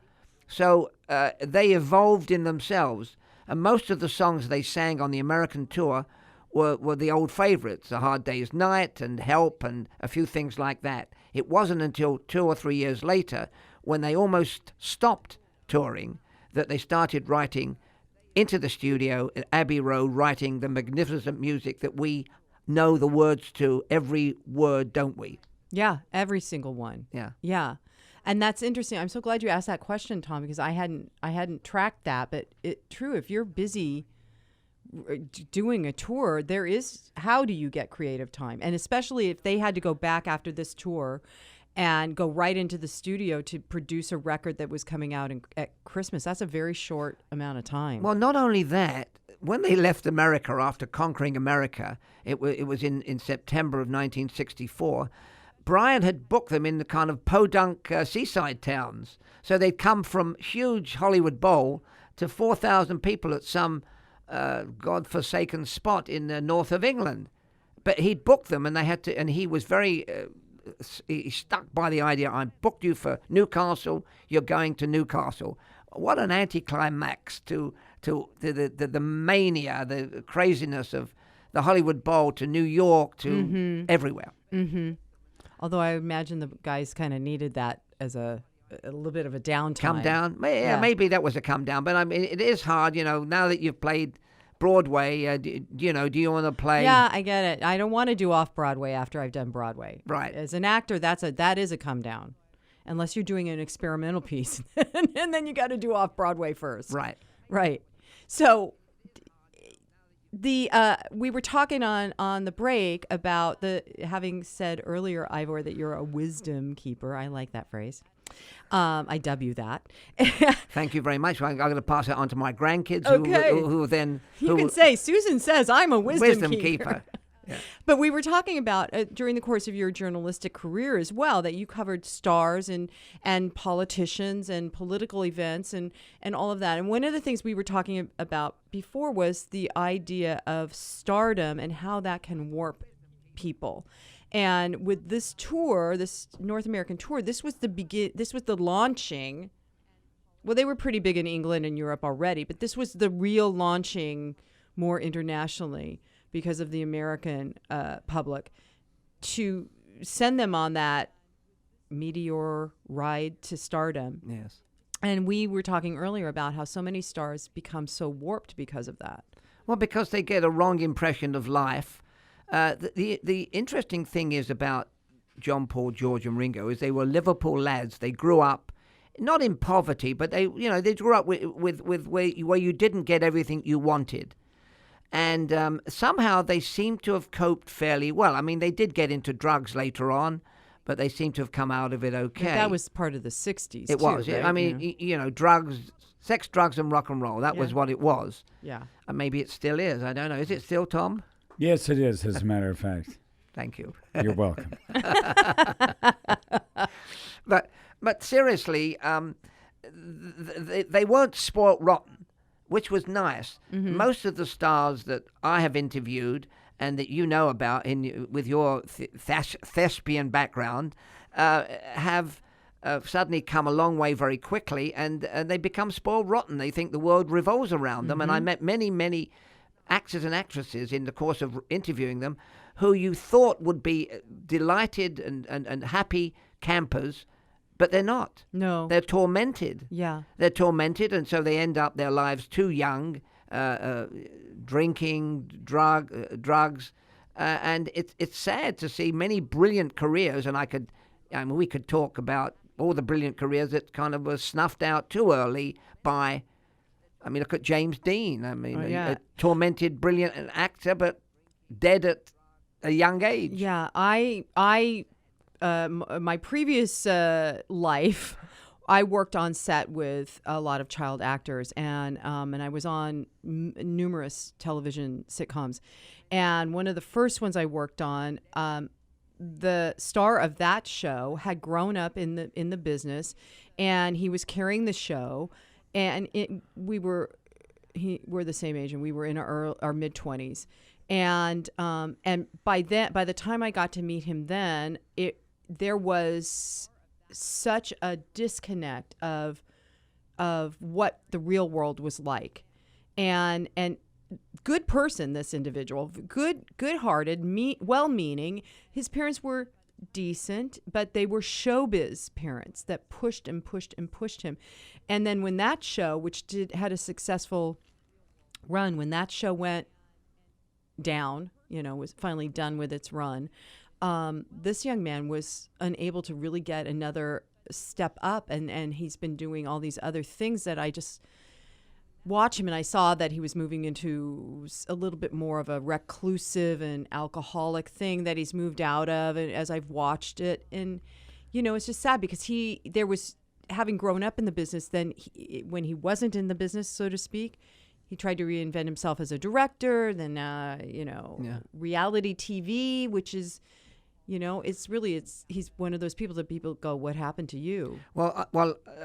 So they evolved in themselves, and most of the songs they sang on the American tour were the old favorites, A Hard Day's Night and Help and a few things like that. It wasn't until 2 or 3 years later, when they almost stopped touring, that they started writing into the studio at Abbey Road, writing the magnificent music that we know the words to, every word, don't we? Yeah, every single one. Yeah. And that's interesting. I'm so glad you asked that question, Tom, because I hadn't tracked that. But true, if you're busy doing a tour, how do you get creative time? And especially if they had to go back after this tour and go right into the studio to produce a record that was coming out at Christmas, that's a very short amount of time. Well, not only that, when they left America after conquering America, it was in September of 1964, Brian had booked them in the kind of podunk seaside towns. So they'd come from huge Hollywood Bowl to 4,000 people at some godforsaken spot in the north of England. But he'd booked them, and they had to, and he was very he stuck by the idea, I booked you for Newcastle, you're going to Newcastle. What an anticlimax to the mania, the craziness of the Hollywood Bowl to New York to everywhere. Mm-hmm. Although I imagine the guys kind of needed that as a little bit of a downtime. Come down? Yeah, maybe that was a come down. But I mean, it is hard, now that you've played Broadway, do you want to play? Yeah, I get it. I don't want to do off-Broadway after I've done Broadway. Right. As an actor, that is a come down. Unless you're doing an experimental piece. And then you got to do off-Broadway first. Right. So we were talking on the break about having said earlier, Ivor, that you're a wisdom keeper. I like that phrase. I dub you that. Thank you very much. I'm going to pass it on to my grandkids who then... You can say, Susan says I'm a wisdom keeper. Yeah. But we were talking about during the course of your journalistic career as well, that you covered stars and politicians and political events and all of that. And one of the things we were talking about before was the idea of stardom and how that can warp people. And with this tour, this North American tour, this was the launching. Well, they were pretty big in England and Europe already, but this was the real launching more internationally because of the American public, to send them on that meteor ride to stardom. Yes. And we were talking earlier about how so many stars become so warped because of that. Well, because they get a wrong impression of life. The interesting thing is about John, Paul, George, and Ringo is they were Liverpool lads. They grew up not in poverty, but they grew up with where you didn't get everything you wanted. And somehow they seem to have coped fairly well. I mean, they did get into drugs later on, but they seem to have come out of it okay. But that was part of the 60s, It was. right? I mean, drugs, sex, drugs, and rock and roll. That was what it was. Yeah. And maybe it still is. I don't know. Is it still, Tom? Yes, it is, as a matter of fact. Thank you. You're welcome. But seriously, they weren't spoilt rotten, which was nice. Mm-hmm. Most of the stars that I have interviewed and that you know about with your thespian background have suddenly come a long way very quickly, and they become spoiled rotten. They think the world revolves around them. And I met many actors and actresses in the course of interviewing them who you thought would be delighted and happy campers, but they're not. No. They're tormented. Yeah. They're tormented, and so they end up their lives too young, drinking, drugs, and it's sad to see many brilliant careers. And we could talk about all the brilliant careers that kind of were snuffed out too early by. I mean, look at James Dean. I mean, a tormented, brilliant actor, but dead at a young age. Yeah, my previous life, I worked on set with a lot of child actors, and I was on numerous television sitcoms. And one of the first ones I worked on, the star of that show had grown up in the business, and he was carrying the show, and we're the same age, and we were in our mid-20s. And by the time I got to meet him, there was such a disconnect of what the real world was like, and good person, this individual, good-hearted, well-meaning. His parents were decent, but they were showbiz parents that pushed and pushed and pushed him. And then when that show, which had a successful run, when that show went down, was finally done with its run, this young man was unable to really get another step up, and he's been doing all these other things that I just watch him, and I saw that he was moving into a little bit more of a reclusive and alcoholic thing that he's moved out of, and as I've watched it, and it's just sad because there was, having grown up in the business, then when he wasn't in the business, so to speak, he tried to reinvent himself as a director, then reality TV, which is, he's one of those people that people go, what happened to you? Well,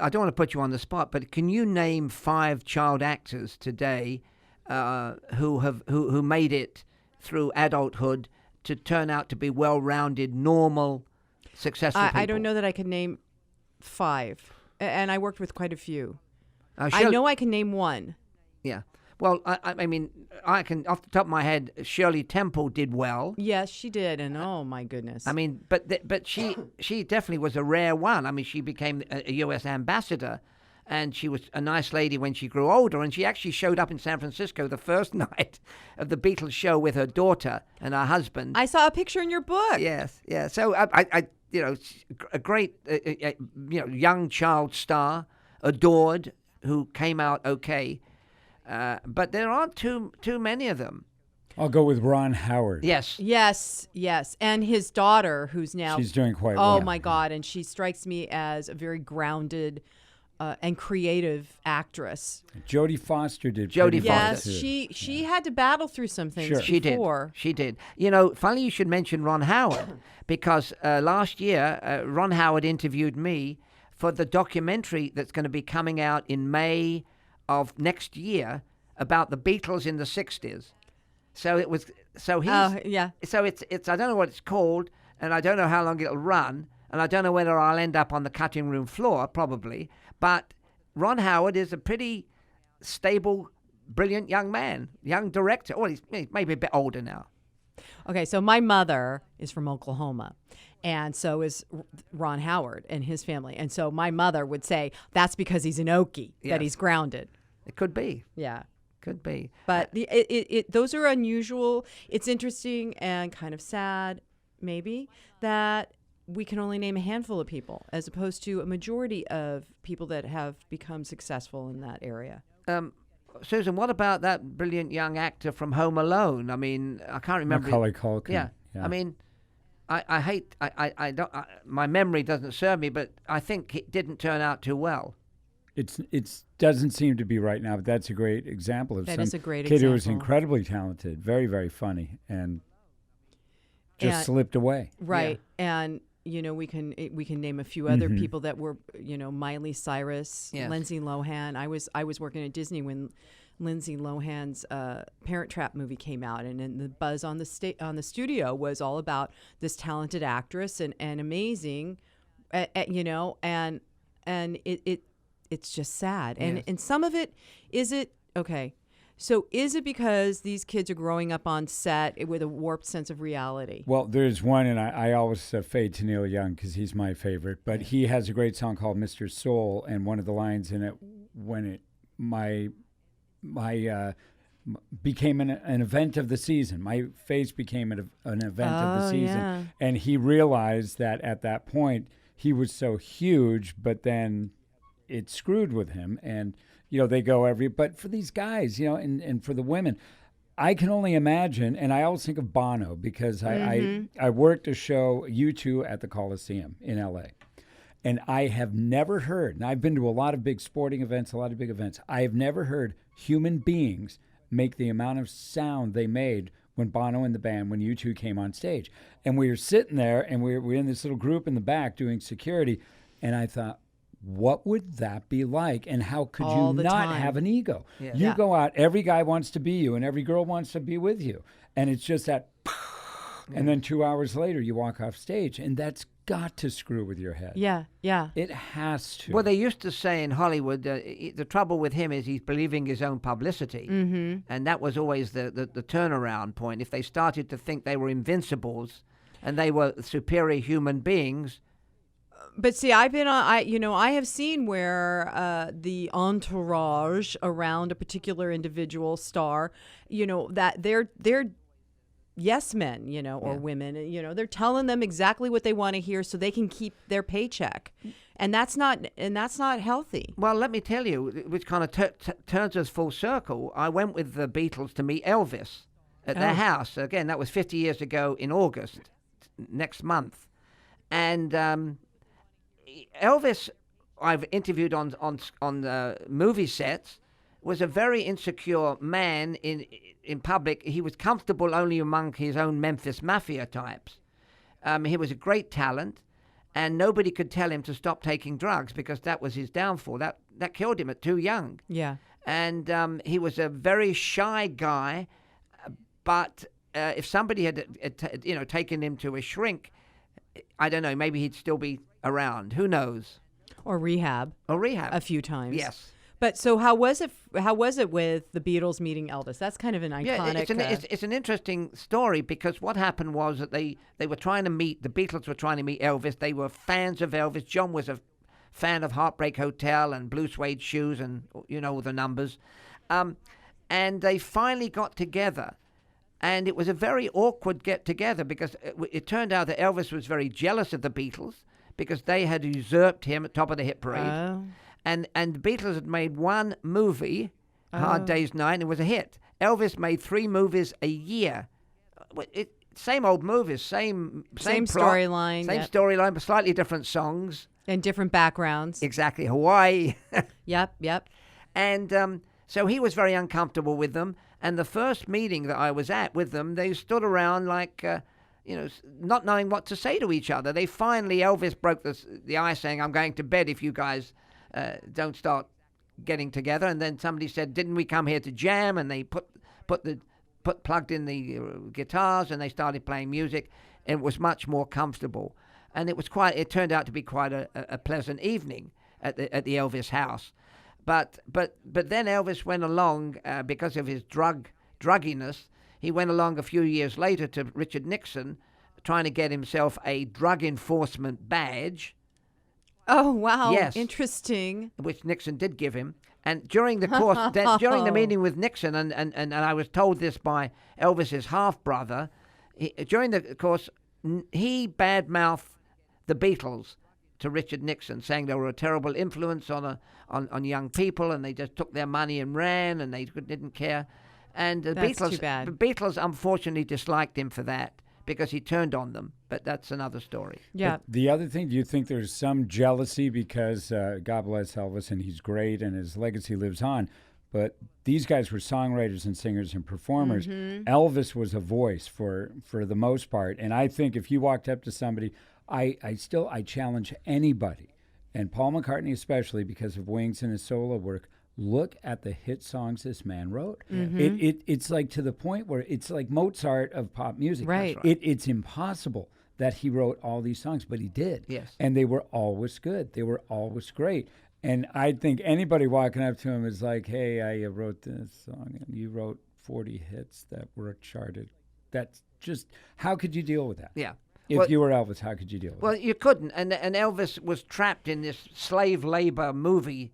I don't want to put you on the spot, but can you name 5 child actors today who made it through adulthood to turn out to be well-rounded, normal, successful people? I don't know that I can name 5, and I worked with quite a few. I know I can name one. Yeah. Well, I mean, I can, off the top of my head, Shirley Temple did well. Yes, she did, and oh my goodness. I mean, but she definitely was a rare one. I mean, she became a U.S. ambassador, and she was a nice lady when she grew older, and she actually showed up in San Francisco the first night of the Beatles show with her daughter and her husband. I saw a picture in your book. Yes, yeah. So I a great young child star, adored, who came out okay. But there aren't too many of them. I'll go with Ron Howard. Yes. And his daughter, who's now... She's doing quite well. Oh, my God. And she strikes me as a very grounded and creative actress. Jodie Foster did. Jodie Foster. Yes, she had to battle through some things before. She did. Funny you should mention Ron Howard, because last year, Ron Howard interviewed me for the documentary that's going to be coming out in May of next year about the Beatles in the 60s. So it was, so he's, so it's, I don't know what it's called, and I don't know how long it'll run, and I don't know whether I'll end up on the cutting room floor, probably, but Ron Howard is a pretty stable, brilliant young man, young director. Oh, he's maybe a bit older now. Okay, so my mother is from Oklahoma, and so is Ron Howard and his family. And so my mother would say, that's because he's an Okie, that he's grounded. It could be. Yeah. Could be. But those are unusual. It's interesting and kind of sad, maybe, that we can only name a handful of people as opposed to a majority of people that have become successful in that area. Susan, what about that brilliant young actor from Home Alone? I mean, I can't remember. Macaulay Culkin. Yeah. I mean, I don't. My memory doesn't serve me, but I think it didn't turn out too well. It doesn't seem to be right now, but that's a great example of that some is a great kid example. who was incredibly talented, very, very funny, and just slipped away. Right. And we can name a few other people that were, Miley Cyrus, Lindsay Lohan. I was working at Disney when Lindsay Lohan's Parent Trap movie came out, and then the buzz on the studio was all about this talented actress and amazing, and it's just sad. And some of it is it okay. So is it because these kids are growing up on set with a warped sense of reality? Well, there's one, and I always fade to Neil Young because he's my favorite, but he has a great song called Mr. Soul, and one of the lines in it, my became an event of the season. My face became an event of the season. Yeah. And he realized that at that point he was so huge, but then it screwed with him. And, they go but for these guys, and for the women, I can only imagine, and I always think of Bono because I worked a show, U2, at the Coliseum in L.A., and I have never heard, and I've been to a lot of big sporting events, a lot of big events, I have never heard human beings make the amount of sound they made when Bono and the band, when U2 came on stage. And we were sitting there, and we were in this little group in the back doing security, and I thought, what would that be like? And how could you not have an ego? Yeah. You go out, every guy wants to be you, and every girl wants to be with you. And it's just that, and then 2 hours later, you walk off stage, and that's got to screw with your head. Yeah. It has to. Well, they used to say in Hollywood, the trouble with him is he's believing his own publicity. Mm-hmm. And that was always the turnaround point. If they started to think they were invincibles and they were superior human beings. But see, I've been I have seen where the entourage around a particular individual star, that they're yes men, or women, they're telling them exactly what they want to hear so they can keep their paycheck. And that's not healthy. Well, let me tell you, which kind of turns us full circle. I went with the Beatles to meet Elvis at their house. Again, that was 50 years ago in August, next month. And Elvis, I've interviewed on movie sets, was a very insecure man in public. He was comfortable only among his own Memphis Mafia types. He was a great talent, and nobody could tell him to stop taking drugs because that was his downfall. That killed him at too young. Yeah. And he was a very shy guy, but if somebody had taken him to a shrink, I don't know, maybe he'd still be around. Who knows? Or rehab. A few times. Yes. But so how was it with the Beatles meeting Elvis? That's kind of an iconic... Yeah, it's an interesting story because what happened was that they were trying to meet, the Beatles were trying to meet Elvis. They were fans of Elvis. John was a fan of Heartbreak Hotel and Blue Suede Shoes and, the numbers. And they finally got together. And it was a very awkward get-together because it turned out that Elvis was very jealous of the Beatles because they had usurped him at top of the hit parade. Oh. And the Beatles had made one movie, Hard Day's Night, and it was a hit. Elvis made 3 movies a year. Same old movies, same storyline. Same storyline, but slightly different songs. And different backgrounds. Exactly. Hawaii. Yep. And so he was very uncomfortable with them. And the first meeting that I was at with them, they stood around like, not knowing what to say to each other. They finally, Elvis broke the ice saying, I'm going to bed if you guys don't start getting together. And then somebody said, didn't we come here to jam? And they plugged in the guitars and they started playing music. And it was much more comfortable. And it turned out to be quite a pleasant evening at the Elvis house. But then Elvis went along because of his drugginess. He went along a few years later to Richard Nixon, trying to get himself a drug enforcement badge. Oh wow! Yes, interesting. Which Nixon did give him. And during the course, during the meeting with Nixon, and I was told this by Elvis's half brother, during the course, he badmouthed the Beatles to Richard Nixon, saying they were a terrible influence on young people, and they just took their money and ran, and they didn't care. And the Beatles unfortunately disliked him for that because he turned on them. But that's another story. Yeah. But the other thing, do you think there's some jealousy because God bless Elvis and he's great and his legacy lives on, but these guys were songwriters and singers and performers. Elvis was a voice for the most part. And I think if you walked up to somebody, I challenge anybody, and Paul McCartney especially because of Wings and his solo work, look at the hit songs this man wrote. It's like to the point where it's like Mozart of pop music. Right. It's impossible that he wrote all these songs, but he did. Yes. And they were always good. They were always great. And I think anybody walking up to him is like, hey, I wrote this song, and you wrote 40 hits that were charted. That's just, how could you deal with that? Yeah. If you were Elvis, how could you deal with Well, it? you couldn't. And Elvis was trapped in this slave labor movie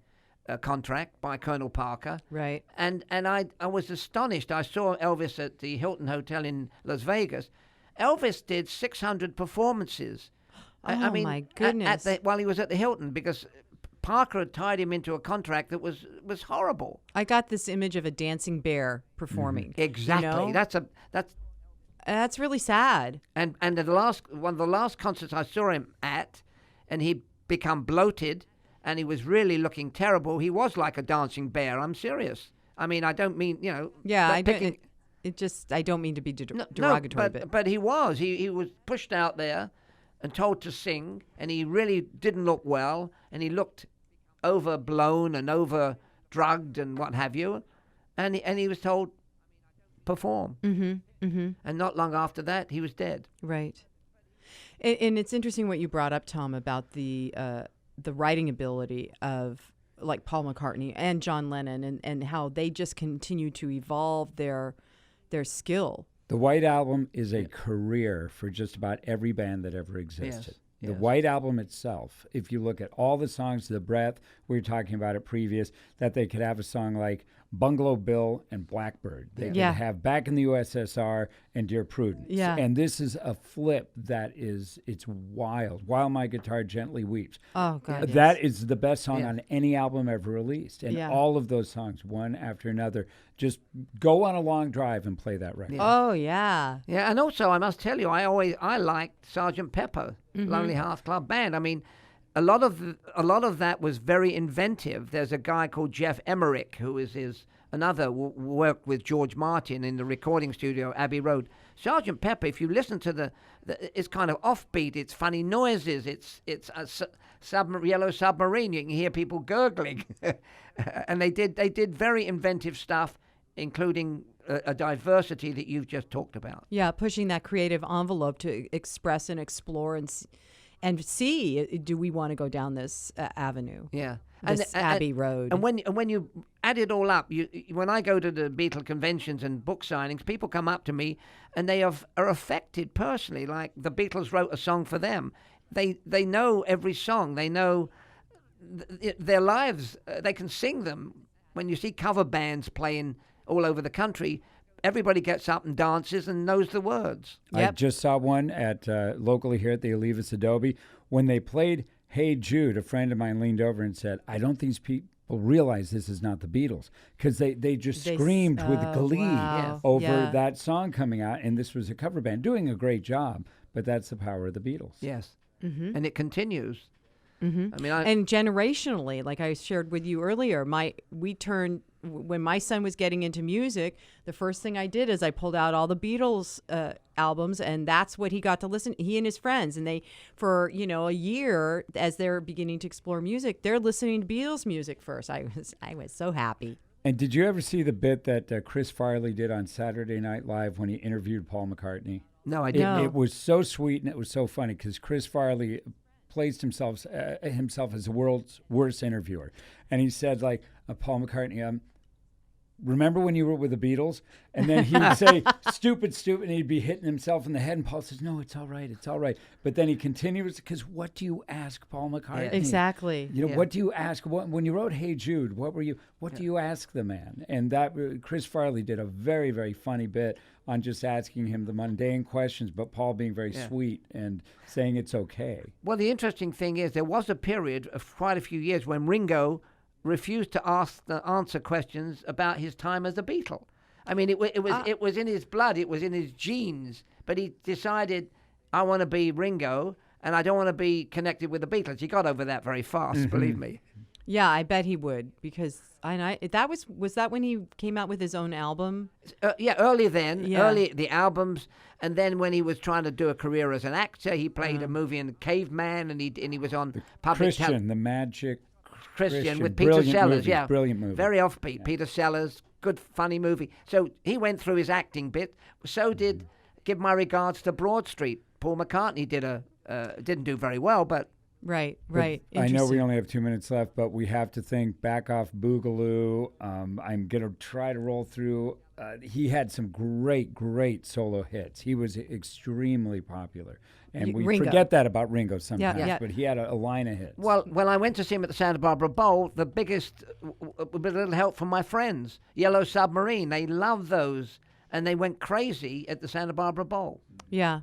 contract by Colonel Parker. Right. And I was astonished. I saw Elvis at the Hilton Hotel in Las Vegas. Elvis did 600 performances. I mean, my goodness. while he was at the Hilton, because Parker had tied him into a contract that was horrible. I got this image of a dancing bear performing. Exactly. You know? That's really sad. And one of the last concerts I saw him at, and he'd become bloated, and he was really looking terrible. He was like a dancing bear. I'm serious. I mean, I don't mean, Yeah, not I picking- don't mean to be derogatory, but he was. He was pushed out there and told to sing, and he really didn't look well, and he looked overblown and over drugged and what have you, and he was told perform. And not long after that, he was dead. right. And it's interesting what you brought up, Tom, about the writing ability of like Paul McCartney and John Lennon, and how they just continue to evolve their skill. The White Album is a career for just about every band that ever existed. The yes. White Album itself, if you look at all the songs, The Breath, we were talking about it previous, that they could have a song like Bungalow Bill and Blackbird. They could have Back in the USSR and Dear Prudence. Yeah. And this is a flip that it's wild. While My Guitar Gently Weeps. Oh, God. That is the best song Yeah. on any album ever released. And Yeah. all of those songs, one after another, just go on a long drive and play that record. Oh, yeah. Yeah, and also I must tell you, I liked Sgt. Pepper, Lonely Hearts Club Band. I mean, a lot of that was very inventive. There's a guy called Jeff Emmerich who is another worked with George Martin in the recording studio, Abbey Road. Sgt. Pepper, if you listen to it's kind of offbeat. It's funny noises. It's a yellow submarine. You can hear people gurgling, and they did very inventive stuff, including a diversity that you've just talked about. Yeah, pushing that creative envelope to express and explore and see, do we want to go down this avenue? Yeah. This Abbey Road. And when you add it all up, when I go to the Beatle conventions and book signings, people come up to me and they are affected personally, like the Beatles wrote a song for them. They know every song. They know their lives. They can sing them. When you see cover bands playing all over the country, everybody gets up and dances and knows the words. I just saw one at locally here at the Olivas Adobe. When they played Hey Jude, a friend of mine leaned over and said, I don't think these people realize this is not the Beatles, because they just screamed with glee over that song coming out, and this was a cover band doing a great job, but that's the power of the Beatles. Yes. And it continues. I mean, and generationally, like I shared with you earlier, when my son was getting into music, the first thing I did is I pulled out all the Beatles albums, and that's what he got to listen. He and his friends, and they, for a year, as they're beginning to explore music, they're listening to Beatles music first. I was so happy. And did you ever see the bit that Chris Farley did on Saturday Night Live when he interviewed Paul McCartney? no, I didn't. It was so sweet and it was so funny because Chris Farley placed himself as the world's worst interviewer, and he said, like, Paul McCartney, remember when you were with the Beatles? And then he would say, stupid, and he'd be hitting himself in the head, and Paul says, no, it's all right. But then he continues, because what do you ask Paul McCartney? Exactly. What do you ask? When you wrote Hey Jude, what do you ask the man? And that Chris Farley did a very, very funny bit on just asking him the mundane questions, but Paul being very sweet and saying it's okay. Well, the interesting thing is there was a period of quite a few years when Ringo refused to answer questions about his time as a Beatle. I mean, it was in his blood, it was in his genes, but he decided, I want to be Ringo, and I don't want to be connected with the Beatles. He got over that very fast, believe me. Yeah, I bet he would because that was that when he came out with his own album? Yeah, early then, Yeah. early the albums, and then when he was trying to do a career as an actor, he played Uh-huh. a movie in Caveman, and he was on public Christian, the Magic Christian with Peter Brilliant Sellers. movie, Yeah, brilliant movie. very offbeat. Peter Sellers, good funny movie. So he went through his acting bit. So did Give My Regards to Broad Street. Paul McCartney didn't do very well, but. Right. I know we Interesting. only have 2 minutes left, but we have to think Back Off Boogaloo. I'm going to try to roll through. He had some great solo hits. He was extremely popular. And we Ringo. forget that about Ringo sometimes, yeah. but he had a line of hits. Well, when I went to see him at the Santa Barbara Bowl, the biggest, with a little help from my friends, Yellow Submarine, they loved those, and they went crazy at the Santa Barbara Bowl. Yeah.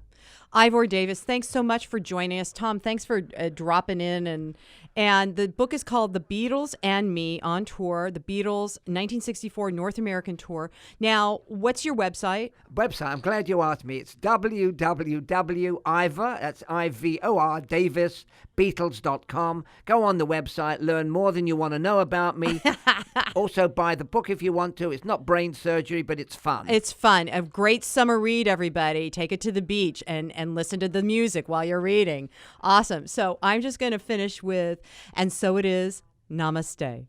Ivor Davis, thanks so much for joining us. Tom, thanks for dropping in. And the book is called The Beatles and Me on Tour, the Beatles 1964 North American Tour. Now, what's your website? I'm glad you asked me. It's www.ivor, that's I-V-O-R, Davis, Beatles.com. Go on the website, learn more than you want to know about me. Also, buy the book if you want to. It's not brain surgery, but it's fun. It's fun. A great summer read, everybody. Take it to the beach and listen to the music while you're reading. Awesome. So I'm just going to finish with, and so it is, namaste.